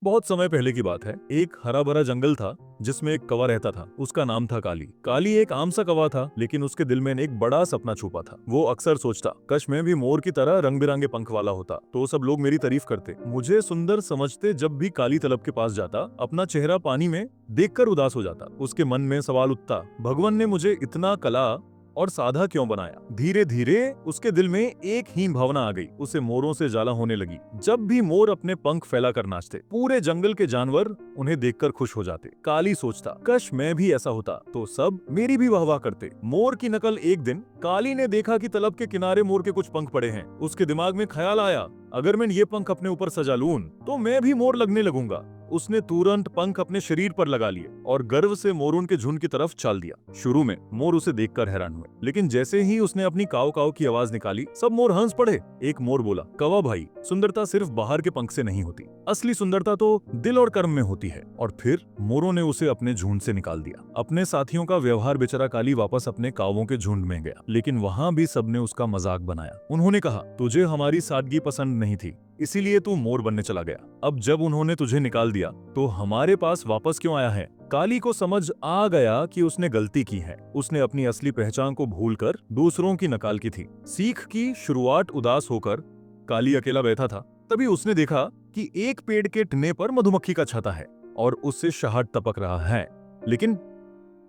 बहुत समय पहले की बात है। एक हरा भरा जंगल था जिसमें एक कौवा रहता था। उसका नाम था काली। काली एक आम सा कौवा था, लेकिन उसके दिल में एक बड़ा सपना छुपा था। वो अक्सर सोचता, काश मैं भी मोर की तरह रंग बिरंगे पंख वाला होता तो सब लोग मेरी तारीफ करते, मुझे सुंदर समझते। जब भी काली तलब के पास जाता, अपना चेहरा पानी में देखकर उदास हो जाता। उसके मन में सवाल उठता, भगवान ने मुझे इतना कला और साधा क्यों बनाया। धीरे धीरे उसके दिल में एक ही भावना आ गई, उसे मोरों से जाला होने लगी। जब भी मोर अपने पंख फैलाकर नाचते, पूरे जंगल के जानवर उन्हें देखकर खुश हो जाते। काली सोचता, काश मैं भी ऐसा होता तो सब मेरी भी वाहवाह करते। मोर की नकल एक दिन काली ने देखा कि तालाब के किनारे मोर के कुछ पंख पड़े हैं। उसके दिमाग में ख्याल आया, अगर मैं ये पंख अपने ऊपर सजा लूं तो मैं भी मोर लगने लगूंगा। उसने तुरंत पंख अपने शरीर पर लगा लिए और गर्व से मोरों के झुंड की तरफ चल दिया। शुरू में मोर उसे देखकर हैरान हुए, लेकिन जैसे ही उसने अपनी काव काव की आवाज निकाली, सब मोर हंस पड़े। एक मोर बोला, कौवा भाई, सुंदरता सिर्फ बाहर के पंख से नहीं होती, असली सुंदरता तो दिल और कर्म में होती है। और फिर मोरों ने उसे अपने झुंड से निकाल दिया। अपने साथियों का व्यवहार बेचारा काली वापस अपने कावों के झुंड में गया, लेकिन वहां भी सबने उसका मजाक बनाया। उन्होंने कहा, तुझे हमारी सादगी पसंद नहीं थी, इसीलिए तू मोर बनने चला गया। अब जब उन्होंने तुझे निकाल दिया तो हमारे पास वापस क्यों आया है। काली को समझ आ गया कि उसने गलती की है। उसने अपनी असली पहचान को भूलकर दूसरों की नकल की थी। सीख की शुरुआत उदास होकर काली अकेला बैठा था। तभी उसने देखा कि एक पेड़ के टने पर मधुमक्खी का छत्ता है और उससे शहद टपक रहा है, लेकिन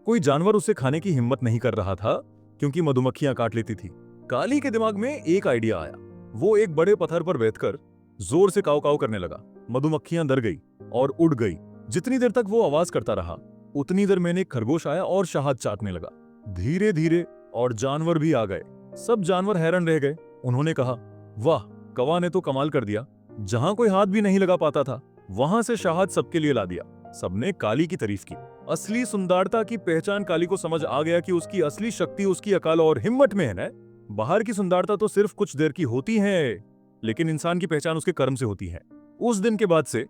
कोई जानवर उसे खाने की हिम्मत नहीं कर रहा था क्योंकि मधुमक्खियां काट लेती थी। काली के दिमाग में एक आइडिया आया। वो एक बड़े पत्थर पर बैठकर जोर से काव काव करने लगा। मधुमक्खियां डर गई और उड़ गई। जितनी देर तक वो आवाज करता रहा, उतनी देर में एक खरगोश आया और शहद चाटने लगा। धीरे धीरे और जानवर भी आ गए। सब जानवर हैरान रह गए। उन्होंने कहा, वाह, कौवा ने तो कमाल कर दिया। जहां कोई हाथ भी नहीं लगा पाता था, वहां से शहद सबके लिए ला दिया। सबने काली की तारीफ की। असली सुंदरता की पहचान काली को समझ आ गया कि उसकी असली शक्ति उसकी अकल और हिम्मत में है ना। बाहर की सुंदरता तो सिर्फ कुछ देर की होती है, लेकिन इंसान की पहचान उसके कर्म से होती है। उस दिन के बाद से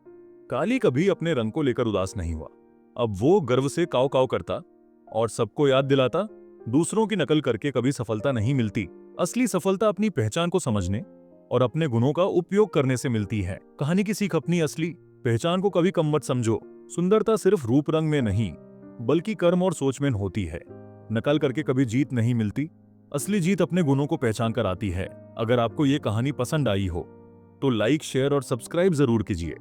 काली कभी अपने रंग को लेकर उदास नहीं हुआ। अब वो गर्व से काव काव करता और सबको याद दिलाता, दूसरों की नकल करके कभी सफलता नहीं मिलती। असली सफलता अपनी पहचान को समझने और अपने गुणों का उपयोग करने से मिलती है। कहानी की सीख, अपनी असली पहचान को कभी कम मत समझो। सुंदरता सिर्फ रूप रंग में नहीं, बल्कि कर्म और सोच में होती है। नकल करके कभी जीत नहीं मिलती, असली जीत अपने गुणों को पहचान कर आती है। अगर आपको ये कहानी पसंद आई हो तो लाइक, शेयर और सब्सक्राइब जरूर कीजिए।